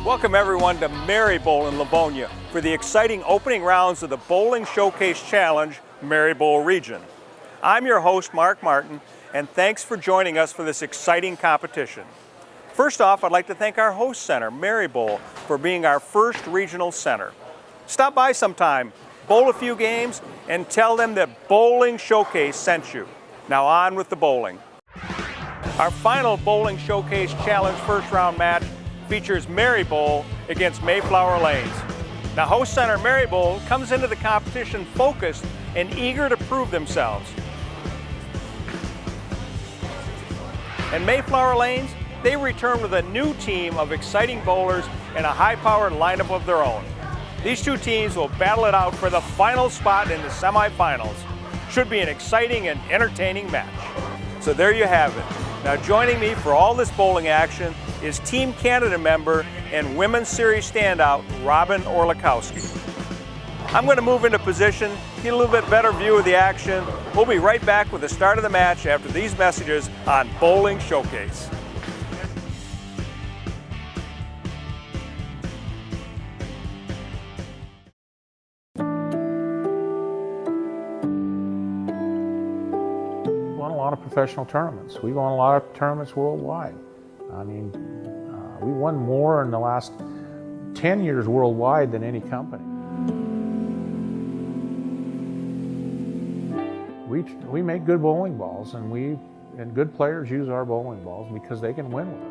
Welcome everyone to Merri Bowl in Livonia for the exciting opening rounds of the Bowling Showcase Challenge Merri Bowl region. I'm your host, Mark Martin, and thanks for joining us for this exciting competition. First off, I'd like to thank our host center, Merri Bowl, for being our first regional center. Stop by sometime, bowl a few games, and tell them that Bowling Showcase sent you. Now on with the bowling. Our final Bowling Showcase Challenge first round match features Merri Bowl against Mayflower Lanes. Now host center Merri Bowl comes into the competition focused and eager to prove themselves. And Mayflower Lanes, they return with a new team of exciting bowlers and a high-powered lineup of their own. These two teams will battle it out for the final spot in the semifinals. Should be an exciting and entertaining match. So there you have it. Now joining me for all this bowling action is Team Canada member and Women's Series standout, Robin Orlikowski. I'm going to move into position, get a little bit better view of the action. We'll be right back with the start of the match after these messages on Bowling Showcase. Won a lot of professional tournaments. We won a lot of tournaments worldwide. I mean, we won more in the last 10 years worldwide than any company. We make good bowling balls, and good players use our bowling balls because they can win with them.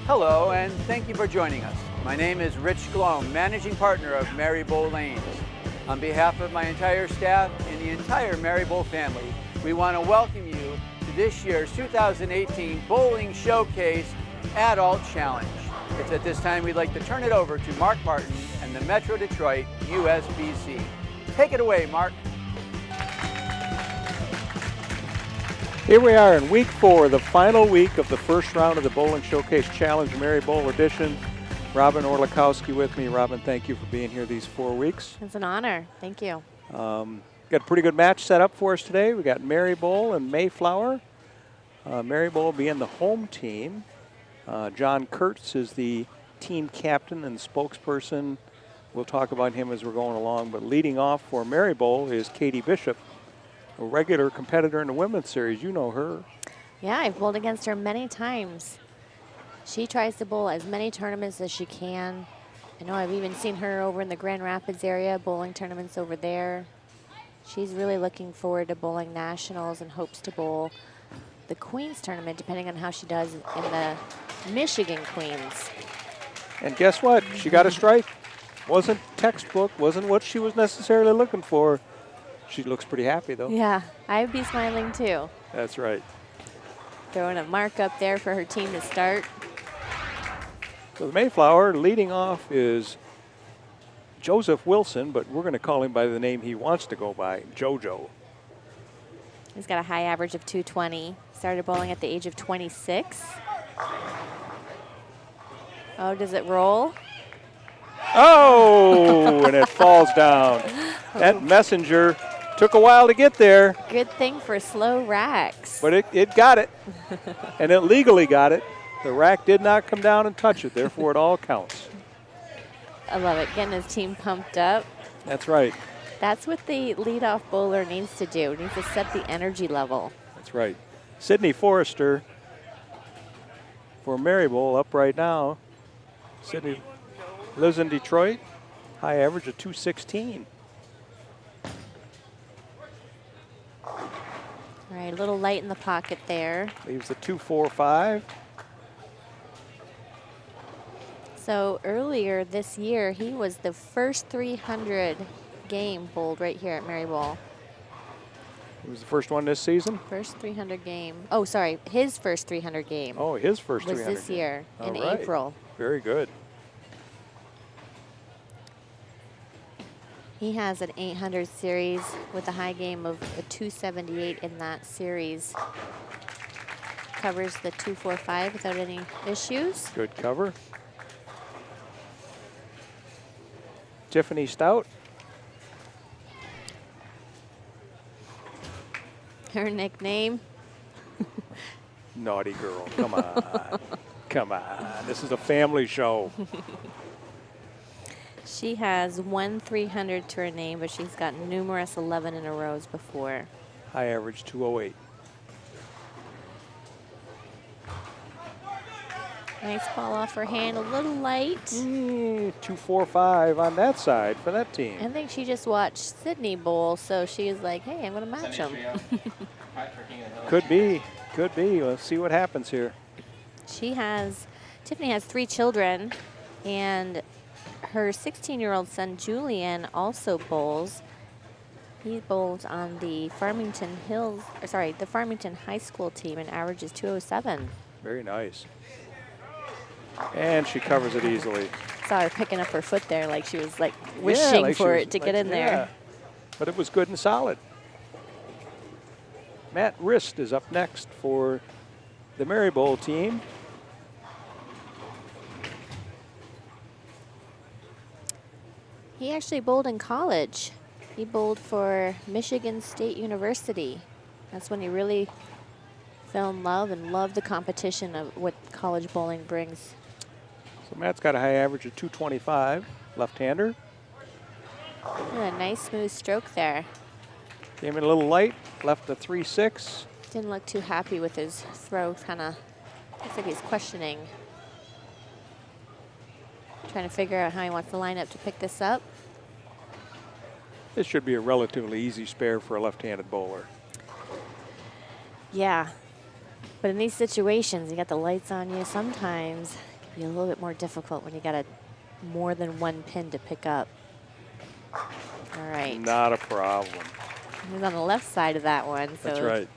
Hello, and thank you for joining us. My name is Rich Glome, Managing Partner of Merri Bowl Lanes. On behalf of my entire staff and the entire Merri Bowl family, we want to welcome you to this year's 2018 Bowling Showcase Adult Challenge. It's at this time we'd like to turn it over to Mark Martin and the Metro Detroit USBC. Take it away, Mark. Here we are in week 4, the final week of the first round of the Bowling Showcase Challenge Merri Bowl edition. Robin Orlikowski with me. Robin, thank you for being here these 4 weeks. It's an honor. Thank you. Got a pretty good match set up for us today. We got Merri Bowl and Mayflower. Merri Bowl being the home team. John Kurtz is the team captain and spokesperson. We'll talk about him as we're going along, but leading off for Merri Bowl is Katie Bishop, a regular competitor in the women's series. You know her. Yeah, I've bowled against her many times. She tries to bowl as many tournaments as she can. I know I've even seen her over in the Grand Rapids area, bowling tournaments over there. She's really looking forward to bowling nationals and hopes to bowl the Queens tournament, depending on how she does in the Michigan Queens. And guess what? She got a strike. Wasn't textbook, wasn't what she was necessarily looking for. She looks pretty happy, though. Yeah, I'd be smiling, too. That's right. Throwing a mark up there for her team to start. So the Mayflower leading off is Joseph Wilson, but we're going to call him by the name he wants to go by, JoJo. He's got a high average of 220. Started bowling at the age of 26. Oh, does it roll? Oh, and it falls down. That messenger took a while to get there. Good thing for slow racks. But it got it, and it legally got it. The rack did not come down and touch it, therefore it all counts. I love it, getting his team pumped up. That's right. That's what the leadoff bowler needs to do. Needs to set the energy level. That's right. Sydney Forrester for Merri Bowl up right now. Sydney lives in Detroit. High average of 216. All right, a little light in the pocket there. Leaves the 245. So earlier this year, he was the first 300 game bowled right here at Merri Bowl. He was the first one this season? First 300 game. Oh, sorry, his first 300 game. Oh, his first 300 was this year in right. April. Very good. He has an 800 series with a high game of a 278 in that series. Covers the 245 without any issues. Good cover. Tiffany Stout Her nickname. Naughty girl, come on. Come on, this is a family show. She has 1 300 to her name, but she's got numerous 11 in a rows before. High average 208. Nice ball off her hand, a little light. 245 on that side for that team. I think she just watched Sydney bowl, so she is like, hey, I'm going to match them. Could be, could be. Let's see what happens here. Tiffany has 3 children, and her 16-year-old son, Julian, also bowls. He bowls on the Farmington High School team and averages 207. Very nice. And she covers it easily. Saw her picking up her foot there like she was like wishing for it to get in there. But it was good and solid. Matt Rist is up next for the Merri Bowl team. He actually bowled in college. He bowled for Michigan State University. That's when he really fell in love and loved the competition of what college bowling brings. So Matt's got a high average of 225, left-hander. A nice smooth stroke there. Came in a little light, left a 3-6. Didn't look too happy with his throw, kind of looks like he's questioning. Trying to figure out how he wants to line up to pick this up. This should be a relatively easy spare for a left-handed bowler. Yeah, but in these situations, you got the lights on you. Sometimes it can be a little bit more difficult when you got more than one pin to pick up. All right. Not a problem. He's on the left side of that one. So. That's right.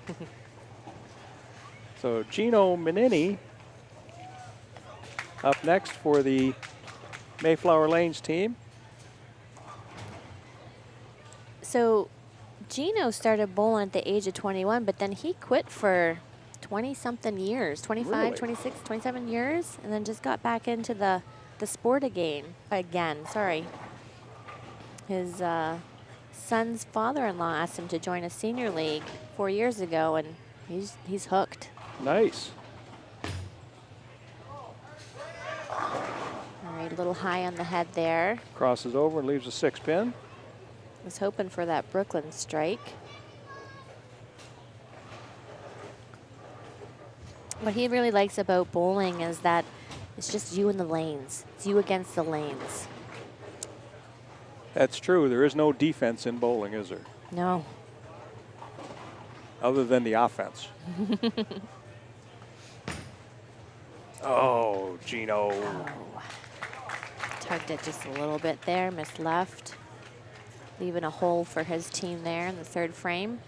So Gino Menini up next for the Mayflower Lanes team. So Gino started bowling at the age of 21, but then he quit for 20-something years, 25, Really? 26, 27 years, and then just got back into the sport again. Sorry. His son's father-in-law asked him to join a senior league 4 years ago, and he's hooked. Nice. All right, a little high on the head there. Crosses over and leaves a 6-pin. Was hoping for that Brooklyn strike. What he really likes about bowling is that it's just you in the lanes. It's you against the lanes. That's true. There is no defense in bowling, is there? No. Other than the offense. Oh, Gino. Oh. Tugged it just a little bit there, missed left. Leaving a hole for his team there in the third frame.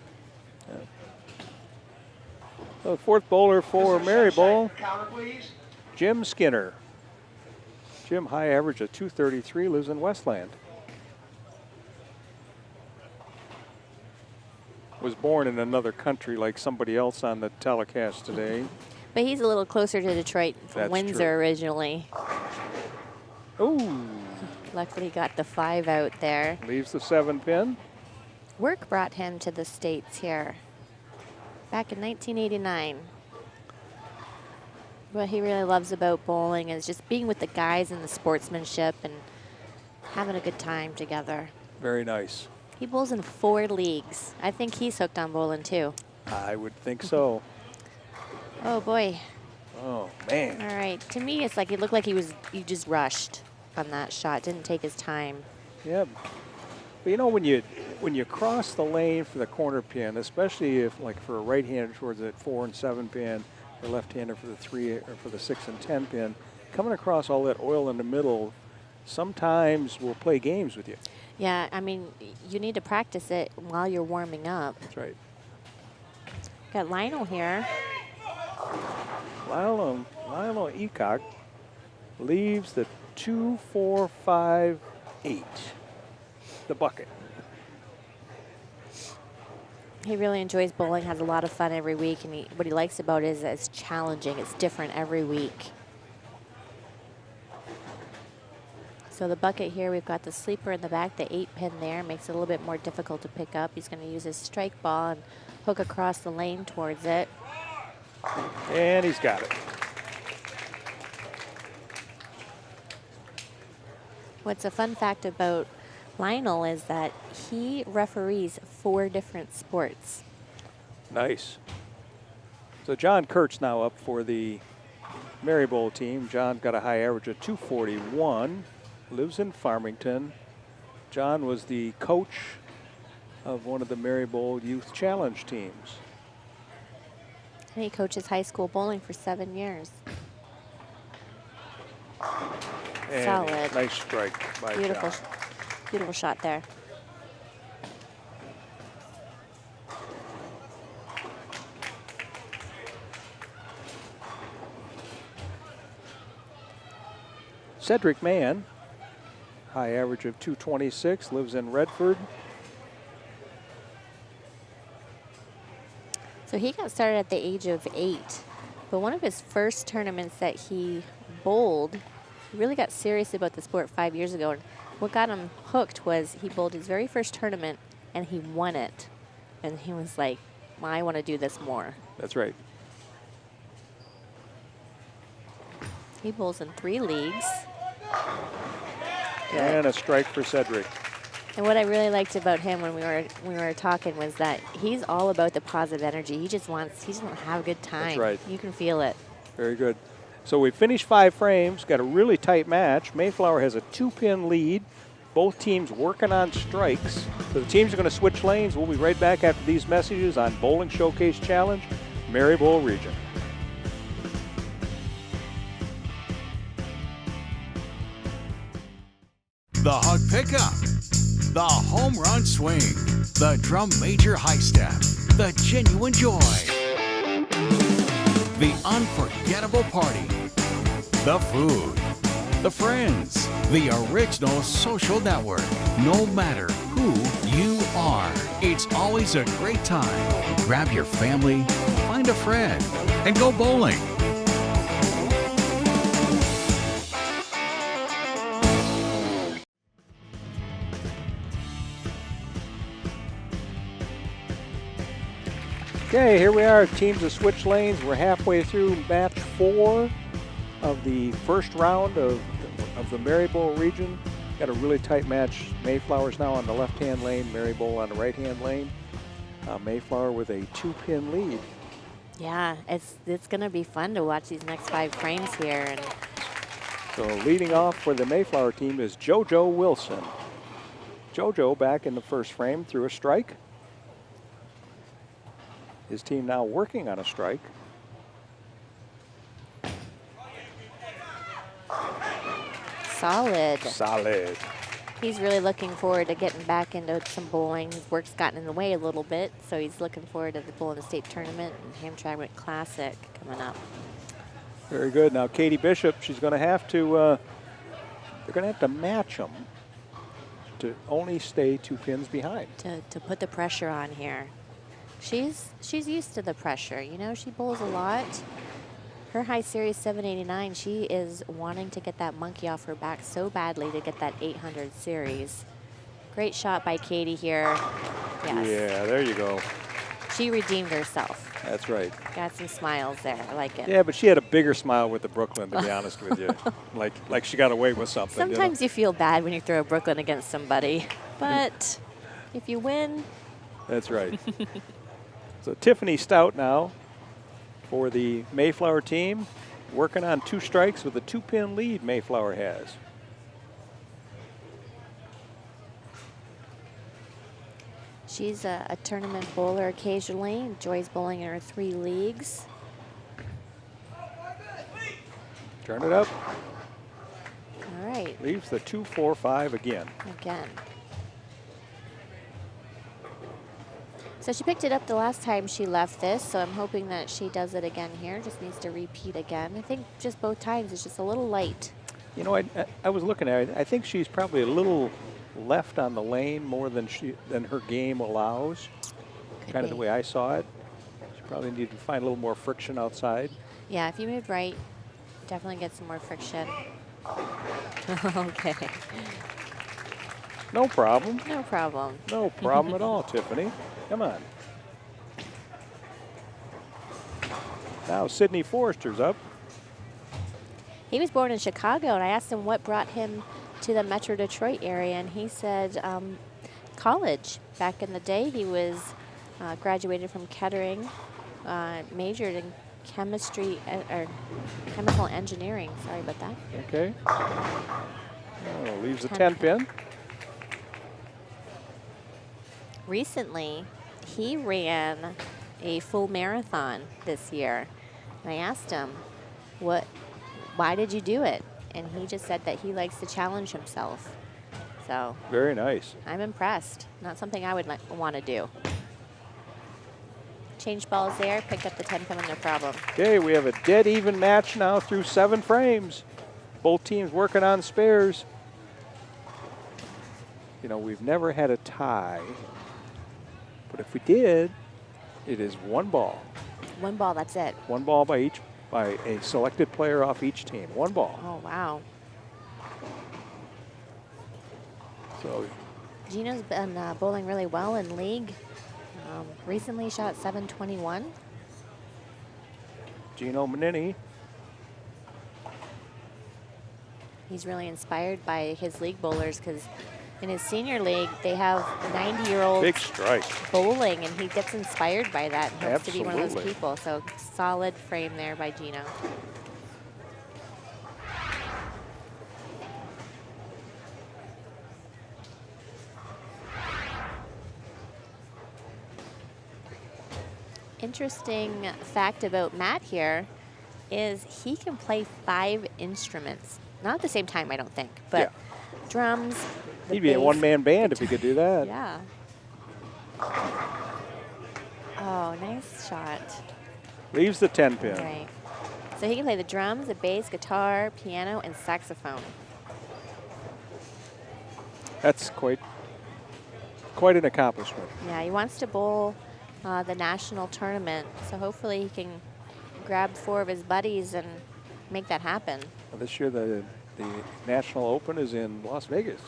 So the fourth bowler for Merri Bowl, Jim Skinner. Jim, high average of 233, lives in Westland. Was born in another country like somebody else on the telecast today. But he's a little closer to Detroit from That's Windsor true. originally. Ooh. Luckily got the 5 out there. Leaves the 7-pin. Work brought him to the States here back in 1989. What he really loves about bowling is just being with the guys and the sportsmanship and having a good time together. Very nice. He bowls in 4 leagues. I think he's hooked on bowling too. I would think so. Oh boy. Oh, man. All right. To me, it's like it looked like he just rushed on that shot. Didn't take his time. Yeah. But you know, when you cross the lane for the corner pin, especially if like for a right-hander towards that 4 and 7 pin, or left-hander for the 3 or for the 6 and 10 pin, coming across all that oil in the middle, sometimes will play games with you. Yeah, I mean, you need to practice it while you're warming up. That's right. Got Lionel here. Lionel Eacock leaves the 2, 4, 5, 8, the bucket. He really enjoys bowling, has a lot of fun every week, and what he likes about it is that it's challenging. It's different every week. So the bucket here, we've got the sleeper in the back, the 8-pin there, makes it a little bit more difficult to pick up. He's going to use his strike ball and hook across the lane towards it. And he's got it. What's a fun fact about Lionel is that he referees 4 different sports. Nice. So John Kurtz now up for the Merri Bowl team. John got a high average of 241, lives in Farmington. John was the coach of one of the Merri Bowl Youth Challenge teams. And he coaches high school bowling for 7 years. And Solid. nice strike by Beautiful, John. beautiful shot there. Cedric Mann, high average of 226, lives in Redford. So he got started at the age of 8, but one of his first tournaments that he bowled, he really got serious about the sport 5 years ago. And what got him hooked was he bowled his very first tournament and he won it. And he was like, well, I want to do this more. That's right. He bowls in 3 leagues. Good. And a strike for Cedric. And what I really liked about him when we were talking was that he's all about the positive energy. He just want to have a good time. That's right. You can feel it. Very good. So we finished 5 frames, got a really tight match. Mayflower has a 2-pin lead. Both teams working on strikes. So the teams are going to switch lanes. We'll be right back after these messages on Bowling Showcase Challenge, Merri Bowl Region. The hug pickup, the home run swing, the drum major high step, the genuine joy, the unforgettable party, the food, the friends, the original social network. No matter who you are, it's always a great time. Grab your family, find a friend, and go bowling. Okay, here we are. Teams have switched lanes. We're halfway through match 4 of the first round of the Merri Bowl region. Got a really tight match. Mayflower's now on the left-hand lane, Merri Bowl on the right-hand lane. Mayflower with a 2-pin lead. Yeah, it's going to be fun to watch these next 5 frames here. And So leading off for the Mayflower team is JoJo Wilson. JoJo back in the first frame through a strike. His team now working on a strike. solid. Solid. He's really looking forward to getting back into some bowling. His work's gotten in the way a little bit, so he's looking forward to the Bowl in the State Tournament and Hamtramck Classic coming up. Very good. Now Katie Bishop, she's going to have to, they're going to have to match them to only stay 2 pins behind. To put the pressure on here. She's used to the pressure. You know, she bowls a lot. Her high series 789, she is wanting to get that monkey off her back so badly to get that 800 series. Great shot by Katie here. Yes. Yeah, there you go. She redeemed herself. That's right. Got some smiles there. I like it. Yeah, but she had a bigger smile with the Brooklyn, to be honest with you. Like she got away with something. Sometimes you feel bad when you throw a Brooklyn against somebody, but if you win. That's right. So Tiffany Stout now for the Mayflower team, working on 2 strikes with a 2-pin lead Mayflower has. She's a tournament bowler occasionally, enjoys bowling in her 3 leagues. Turn it up. All right. Leaves the 2-4-5 again. Again. So she picked it up the last time she left this, so I'm hoping that she does it again here. Just needs to repeat again. I think just both times it's just a little light. You know, I was looking at it. I think she's probably a little left on the lane more than her game allows. Kind of the way I saw it. She probably needed to find a little more friction outside. Yeah, if you moved right, definitely get some more friction. Okay. No problem. No problem. No problem at all, Tiffany. Come on. Now Sidney Forrester's up. He was born in Chicago, and I asked him what brought him to the Metro Detroit area, and he said college. Back in the day, he was graduated from Kettering, majored in chemistry or chemical engineering. Sorry about that. Okay. Oh, leaves the 10 pin. Recently, he ran a full marathon this year. And I asked him, why did you do it? And he just said that he likes to challenge himself. So Very nice. I'm impressed. Not something I would want to do. Change balls there, picked up the 10 pin, no problem. Okay, we have a dead even match now through 7 frames. Both teams working on spares. You know, we've never had a tie, but if we did, it is 1 ball. 1 ball, that's it. 1 ball by a selected player off each team. 1 ball. Oh, wow. So Gino's been bowling really well in league. Recently shot 721. Gino Manini. He's really inspired by his league bowlers because in his senior league, they have 90-year-olds Big strike. bowling, and he gets inspired by that and hopes to be one of those Absolutely. people. So solid frame there by Gino. Interesting fact about Matt here is he can play 5 instruments. Not at the same time, I don't think, but Yeah. drums, the He'd be a bass, one-man band if he could do that. yeah. Oh, nice shot. Leaves the 10 pin. Right. So he can play the drums, the bass, guitar, piano, and saxophone. That's quite an accomplishment. Yeah, he wants to bowl the national tournament, so hopefully he can grab 4 of his buddies and make that happen. Well, this year the National Open is in Las Vegas.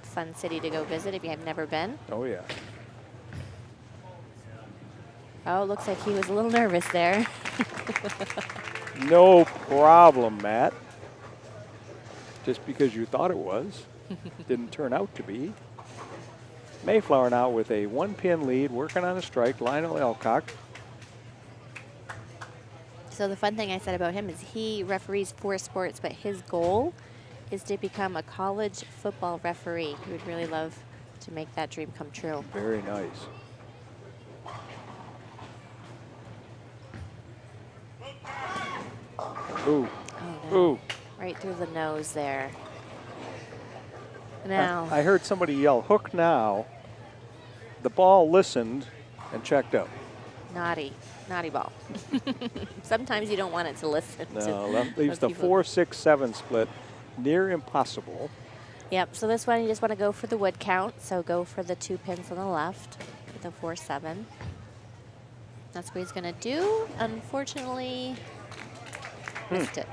Fun city to go visit if you have never been. Oh yeah. Oh, looks like he was a little nervous there. No problem, Matt. Just because you thought it was, didn't turn out to be. Mayflower now with a 1-pin lead, working on a strike. Lionel Elcock. So the fun thing I said about him is he referees 4 sports, but his goal is to become a college football referee. He would really love to make that dream come true. Very nice. Ooh. Oh, no. Ooh. Right through the nose there. Now, I heard somebody yell, "Hook now." The ball listened and checked up. naughty ball. Sometimes you don't want it to listen No, to that leaves the what people- 4-6-7 split near impossible. Yep, so this one you just want to go for the wood count. So go for the 2 pins on the left with the 4-7. That's what he's going to do. Unfortunately, missed it.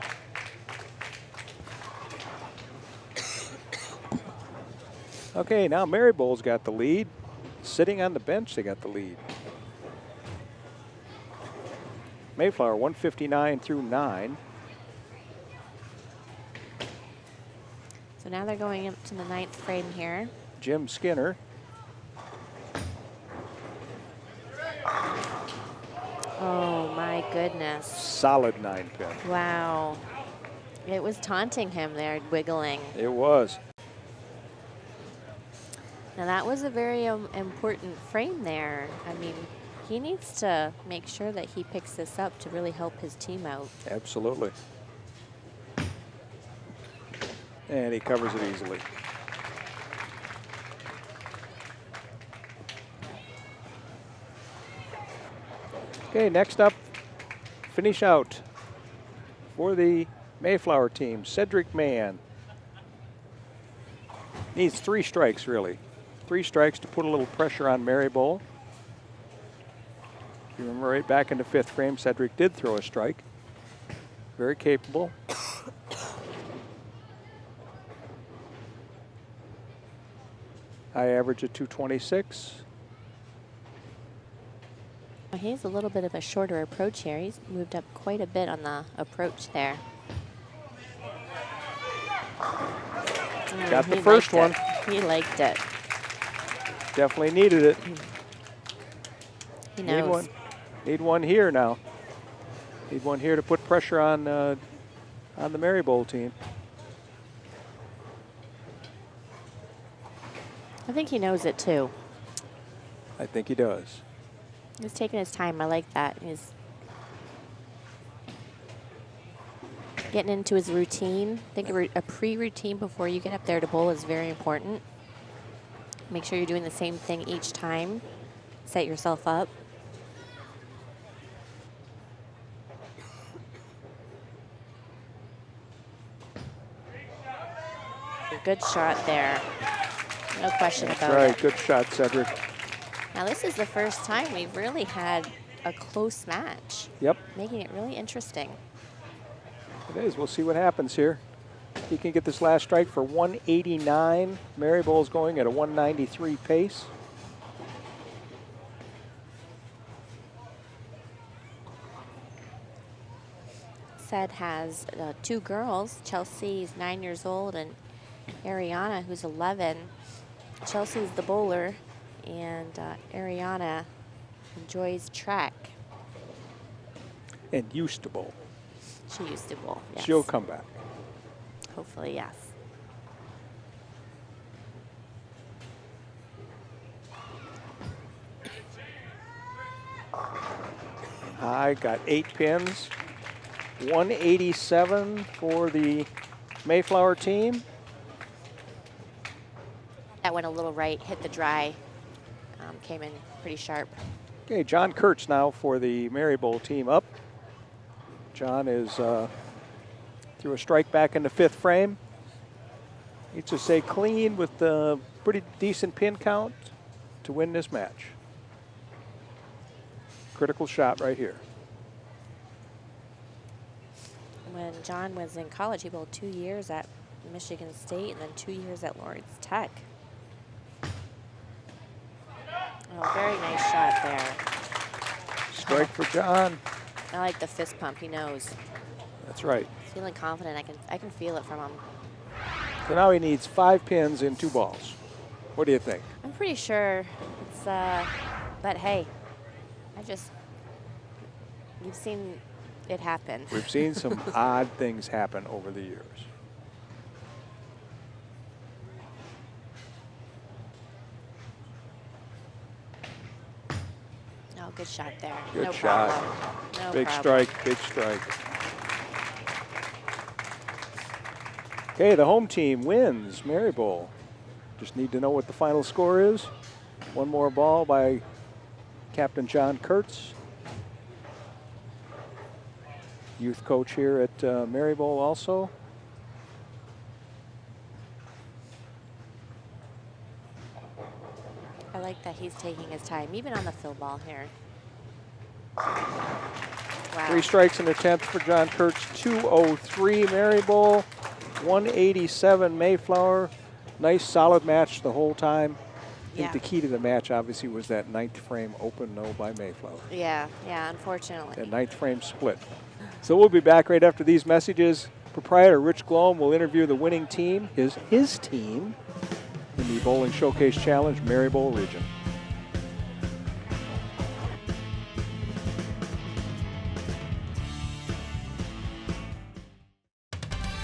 Okay, now Merri Bowl's got the lead. Sitting on the bench, they got the lead. Mayflower 159 through 9. So now they're going up to the 9th frame here. Jim Skinner. Oh my goodness. Solid 9-pin. Wow. It was taunting him there, wiggling. It was. Now that was a very important frame there. I mean, he needs to make sure that he picks this up to really help his team out. Absolutely. And he covers it easily. Okay, next up, finish out for the Mayflower team, Cedric Mann. Needs 3 strikes, really. 3 strikes to put a little pressure on Merri Bowl. You remember right back in the 5th frame, Cedric did throw a strike. Very capable. High average of 226. Well, he has a little bit of a shorter approach here. He's moved up quite a bit on the approach there. Got the He first liked one. it. He liked it. Definitely needed it. He Need knows. one. Need one here now. Need one here to put pressure on the Merri Bowl team. I think he knows it too. I think he does. He's taking his time. I like that. He's getting into his routine. I think a pre-routine before you get up there to bowl is very important. Make sure you're doing the same thing each time. Set yourself up. Good shot there. No question That's about right. it. Good shot, Cedric. Now this is the first time we've really had a close match, Yep, making it really interesting. it is. We'll see what happens here. He can get this last strike for 189. Merri Bowl's going at a 193 pace. Sed has two girls. Chelsea's 9 years old and Ariana, who's 11. Chelsea's the bowler, and Ariana enjoys track. And used to bowl. She used to bowl, yes. She'll come back. Hopefully, yes. I got 8 pins. 187 for the Mayflower team. That went a little right, hit the dry, came in pretty sharp. Okay, John Kurtz now for the Merri Bowl team up. John is threw a strike back in the 5th frame. Needs to stay clean with the pretty decent pin count to win this match. Critical shot right here. When John was in college, he bowled 2 years at Michigan State and then 2 years at Lawrence Tech. Oh, very nice shot there. Strike for John. I like the fist pump. He knows. That's right. He's feeling confident. I can feel it from him. So now he needs 5 pins in 2 balls. What do you think? I'm pretty sure it's, but hey, you've seen it happen. We've seen some odd things happen over the years. Oh, good shot there. Good no shot. Problem. No Big problem. strike, big strike. Okay, the home team wins Merri Bowl. Just need to know what the final score is. One more ball by Captain John Kurtz, youth coach here at Merri Bowl also. I like that he's taking his time, even on the fill ball here. Wow. 3 strikes and a 10th for John Kurtz. 203 Merri Bowl, 187 Mayflower. Nice solid match the whole time. I think Yeah. the key to the match obviously was that 9th frame open no by Mayflower. Yeah, unfortunately. That 9th frame split. So we'll be back right after these messages. Proprietor Rich Glome will interview the winning team, his team, in the Bowling Showcase Challenge Merri Bowl region.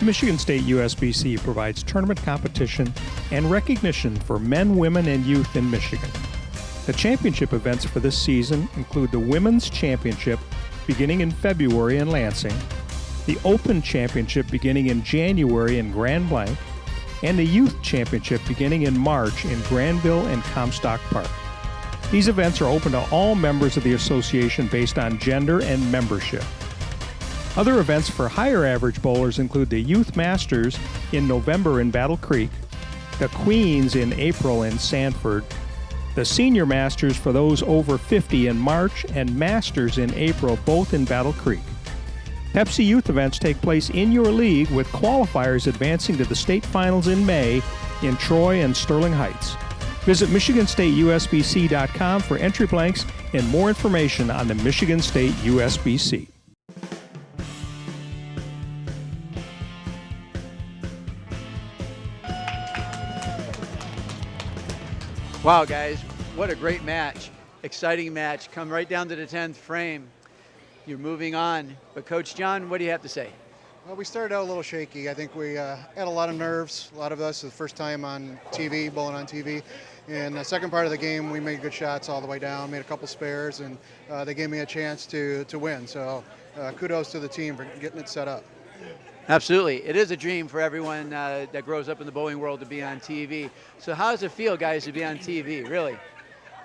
Michigan State USBC provides tournament competition and recognition for men, women, and youth in Michigan. The championship events for this season include the Women's Championship beginning in February in Lansing, the Open Championship beginning in January in Grand Blanc, and the Youth Championship beginning in March in Granville and Comstock Park. These events are open to all members of the association based on gender and membership. Other events for higher average bowlers include the Youth Masters in November in Battle Creek, the Queens in April in Sanford, the Senior Masters for those over 50 in March, and Masters in April, both in Battle Creek. Pepsi Youth events take place in your league, with qualifiers advancing to the state finals in May in Troy and Sterling Heights. Visit MichiganStateUSBC.com for entry blanks and more information on the Michigan State USBC. Wow, guys, what a great match. Exciting match. Come right down to the 10th frame. You're moving on. But Coach John, what do you have to say? Well, we started out a little shaky. I think we had a lot of nerves. A lot of us, the first time on TV, bowling on TV. In the second part of the game, we made good shots all the way down, made a couple spares, and they gave me a chance to win. So kudos to the team for getting it set up. Absolutely. It is a dream for everyone that grows up in the bowling world to be on TV. So how does it feel, guys, to be on TV, really?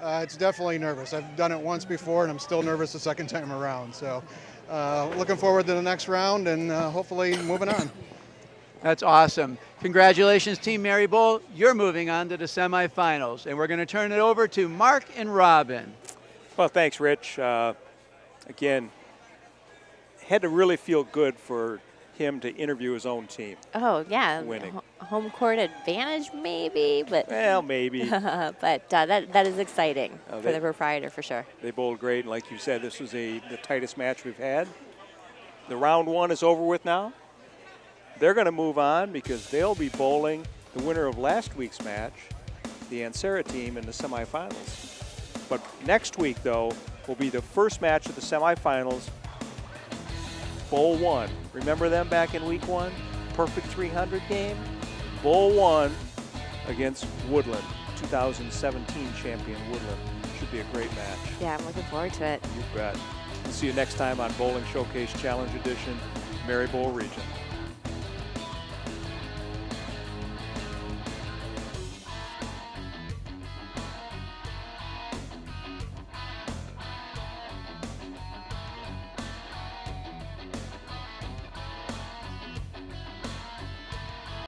It's definitely nervous. I've done it once before, and I'm still nervous the second time around. So looking forward to the next round and hopefully moving on. That's awesome. Congratulations, Team Merri Bowl. You're moving on to the semifinals, and we're going to turn it over to Mark and Robin. Well, thanks, Rich. Again, had to really feel good for him to interview his own team. Oh, yeah. Winning. Home court advantage, maybe, but Well, maybe. but that is exciting for they- the proprietor for sure. They bowled great, and like you said, this was the tightest match we've had. The round one is over with now. They're going to move on because they'll be bowling the winner of last week's match, the Ansera team, in the semifinals. But next week, though, will be the first match of the semifinals. Bowl 1. Remember them back in week 1? Perfect 300 game? Bowl 1 against Woodland, 2017 champion Woodland. Should be a great match. Yeah, I'm looking forward to it. You bet. We'll see you next time on Bowling Showcase Challenge Edition, Merri Bowl Region.